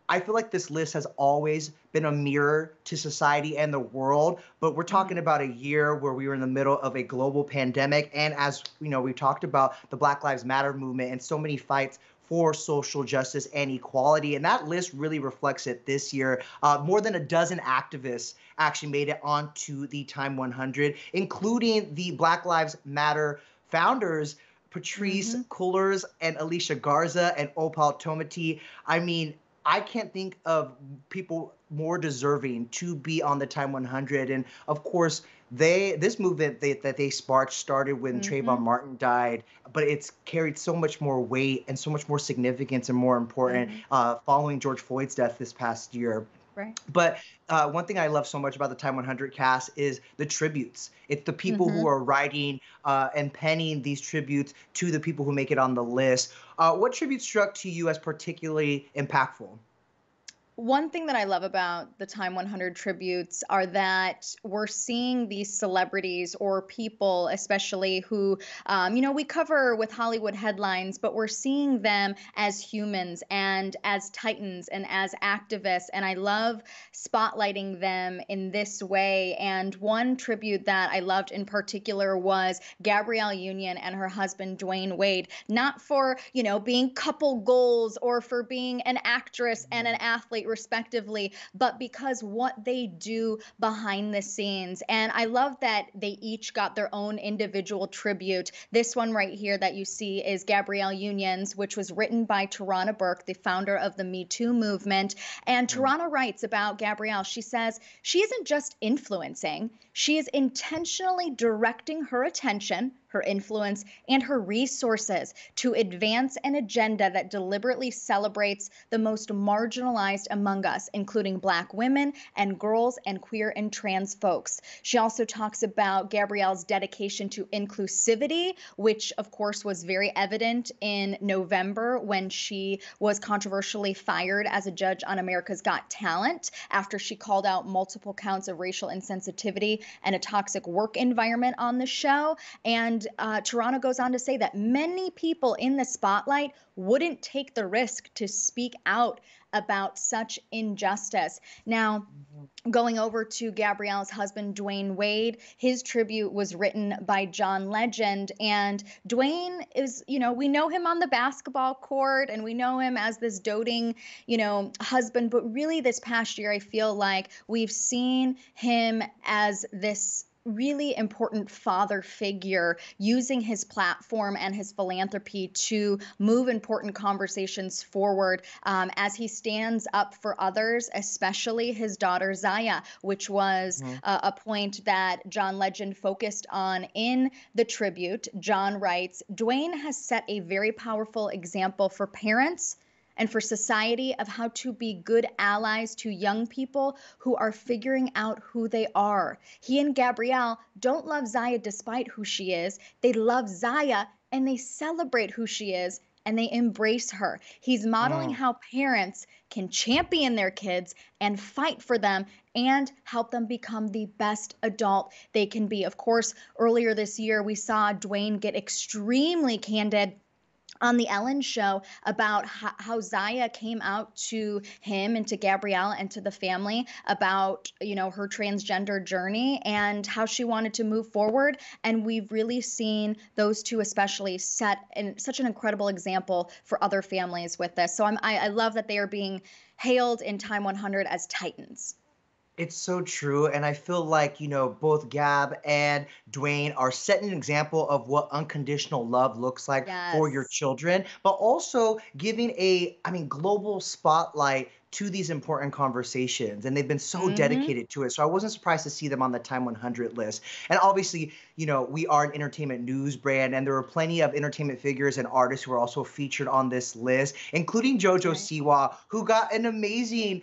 I feel like this list has always been a mirror to society and the world, but we're talking Mhm. about a year where we were in the middle of a global pandemic. And as you know, we talked about the Black Lives Matter movement and so many fights for social justice and equality. And that list really reflects it this year. More than a dozen activists actually made it onto the Time 100, including the Black Lives Matter founders, Patrice Mhm. Cullors and Alicia Garza and Opal Tometi. I mean, I can't think of people more deserving to be on the Time 100. And of course, this movement that they sparked started when Trayvon Mhm. Martin died, but it's carried so much more weight and so much more significance and more important Mhm. following George Floyd's death this past year. Right. But one thing I love so much about the Time 100 cast is the tributes. It's the people who Mhm. are writing and penning these tributes to the people who make it on the list. What tribute struck to you as particularly impactful? One thing that I love about the Time 100 tributes are that we're seeing these celebrities or people, especially who, we cover with Hollywood headlines, but we're seeing them as humans and as titans and as activists. And I love spotlighting them in this way. And one tribute that I loved in particular was Gabrielle Union and her husband, Dwayne Wade, not for, being couple goals or for being an actress and an athlete, respectively, but because what they do behind the scenes. And I love that they each got their own individual tribute. This one right here that you see is Gabrielle Union's, which was written by Tarana Burke, the founder of the Me Too movement. And Mm, Tarana writes about Gabrielle. She says, she isn't just influencing, she is intentionally directing her attention, her influence, and her resources to advance an agenda that deliberately celebrates the most marginalized among us, including Black women and girls and queer and trans folks. She also talks about Gabrielle's dedication to inclusivity, which of course was very evident in November when she was controversially fired as a judge on America's Got Talent after she called out multiple counts of racial insensitivity and a toxic work environment on the show. And Toronto goes on to say that many people in the spotlight wouldn't take the risk to speak out about such injustice. Now, mhm. going over to Gabrielle's husband, Dwayne Wade, his tribute was written by John Legend. And Dwayne is, we know him on the basketball court and we know him as this doting, husband. But really, this past year, I feel like we've seen him as this really important father figure using his platform and his philanthropy to move important conversations forward as he stands up for others, especially his daughter Zaya, which was Mhm. a point that John Legend focused on in the tribute. John writes, Dwayne has set a very powerful example for parents and for society of how to be good allies to young people who are figuring out who they are. He and Gabrielle don't love Zaya despite who she is. They love Zaya and they celebrate who she is and they embrace her. He's modeling Mm. how parents can champion their kids and fight for them and help them become the best adult they can be. Of course, earlier this year, we saw Dwayne get extremely candid on the Ellen show about how Zaya came out to him and to Gabrielle and to the family about, her transgender journey and how she wanted to move forward. And we've really seen those two especially set in such an incredible example for other families with this. So I love that they are being hailed in Time 100 as titans. It's so true. And I feel like, both Gab and Dwayne are setting an example of what unconditional love looks like for your Yes. children, but also giving global spotlight to these important conversations. And they've been so Mm-hmm. dedicated to it. So I wasn't surprised to see them on the Time 100 list. And obviously, we are an entertainment news brand, and there are plenty of entertainment figures and artists who are also featured on this list, including JoJo Right. Siwa, who got an amazing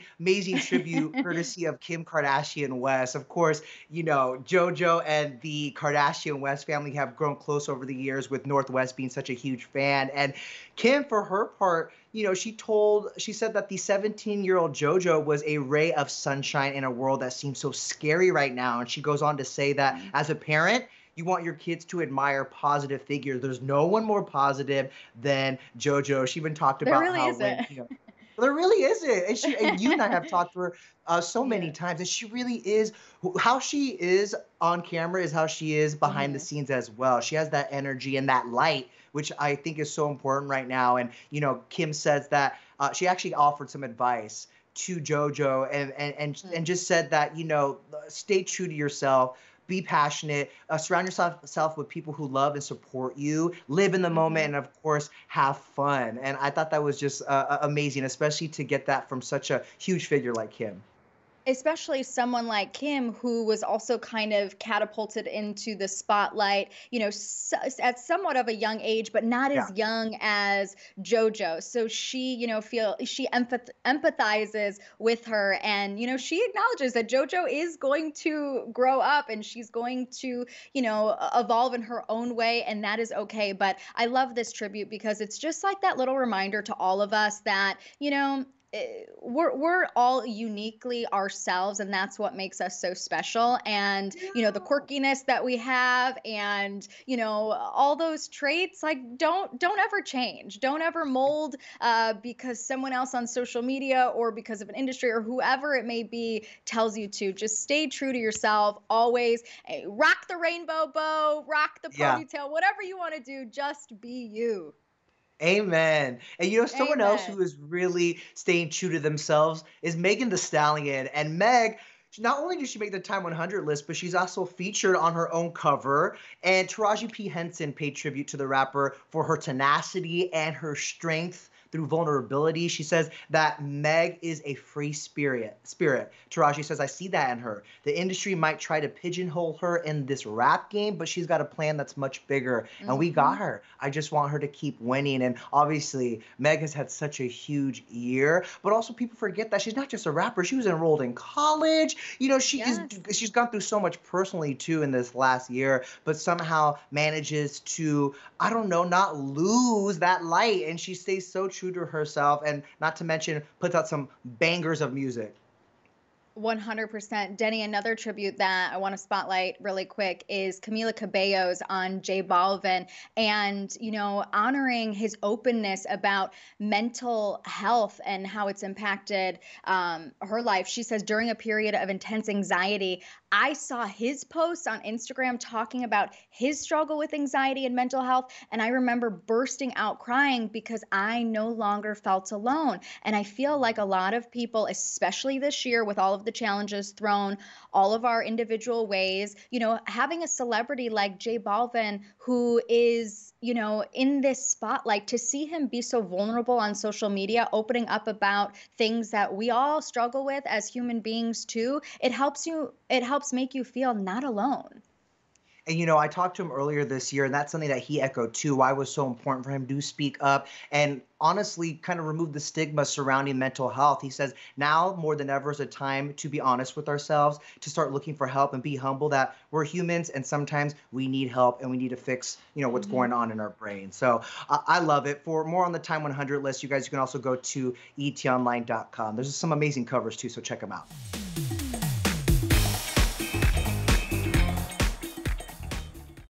tribute courtesy of Kim Kardashian West. Of course, JoJo and the Kardashian West family have grown close over the years, with Northwest being such a huge fan. And Kim, for her part, she said that the 17-year-old JoJo was a ray of sunshine in a world that seems so scary right now. And she goes on to say that as a parent, you want your kids to admire positive figures. There's no one more positive than JoJo. She even talked There about really how isn't. There really isn't. And you and I have talked to her so many Yeah. times, and she really is how she is on camera is how she is behind the Mhm. scenes as well. She has that energy and that light, which I think is so important right now. And Kim says that she actually offered some advice to JoJo and Mm. just said that stay true to yourself. Be passionate. Surround yourself with people who love and support you. Live in the moment, Mhm. and of course, have fun. And I thought that was just amazing, especially to get that from such a huge figure like him. Especially someone like Kim, who was also kind of catapulted into the spotlight, at somewhat of a young age, but not Yeah. as young as JoJo. So she, she empathizes with her, and she acknowledges that JoJo is going to grow up and she's going to, evolve in her own way, and that is okay. But I love this tribute because it's just like that little reminder to all of us that, we're all uniquely ourselves, and that's what makes us so special. And the Yeah. quirkiness that we have, and all those traits, like, don't ever change, don't ever mold because someone else on social media or because of an industry or whoever it may be tells you to. Just stay true to yourself always. Rock the rainbow bow, rock the Yeah. ponytail, whatever you want to do, just be you. Amen. And someone else Amen. who is really staying true to themselves is Megan the Stallion. And Meg, not only did she make the Time 100 list, but she's also featured on her own cover. And Taraji P. Henson paid tribute to the rapper for her tenacity and her strength through vulnerability. She says that Meg is a free spirit. Taraji says, I see that in her. The industry might try to pigeonhole her in this rap game, but she's got a plan that's much bigger. And we got Hmm. her. I just want her to keep winning. And obviously, Meg has had such a huge year, but also people forget that she's not just a rapper. She was enrolled in college. Yes. She's gone through so much personally too in this last year, but somehow manages to, I don't know, not lose that light. And she stays so true to herself, and not to mention puts out some bangers of music. 100%. Denny, another tribute that I want to spotlight really quick is Camila Cabello's on J Balvin, and, honoring his openness about mental health and how it's impacted her life. She says, during a period of intense anxiety, I saw his posts on Instagram talking about his struggle with anxiety and mental health. And I remember bursting out crying because I no longer felt alone. And I feel like a lot of people, especially this year with all of the challenges thrown all of our individual ways, having a celebrity like J Balvin, who is, in this spotlight, to see him be so vulnerable on social media, opening up about things that we all struggle with as human beings too, it helps make you feel not alone. And I talked to him earlier this year, and that's something that he echoed too. Why it was so important for him to speak up and honestly kind of remove the stigma surrounding mental health. He says now more than ever is a time to be honest with ourselves, to start looking for help and be humble that we're humans and sometimes we need help and we need to fix, what's Mhm. going on in our brain. So I love it. For more on the Time 100 list, you guys, you can also go to etonline.com. There's some amazing covers too, so check them out.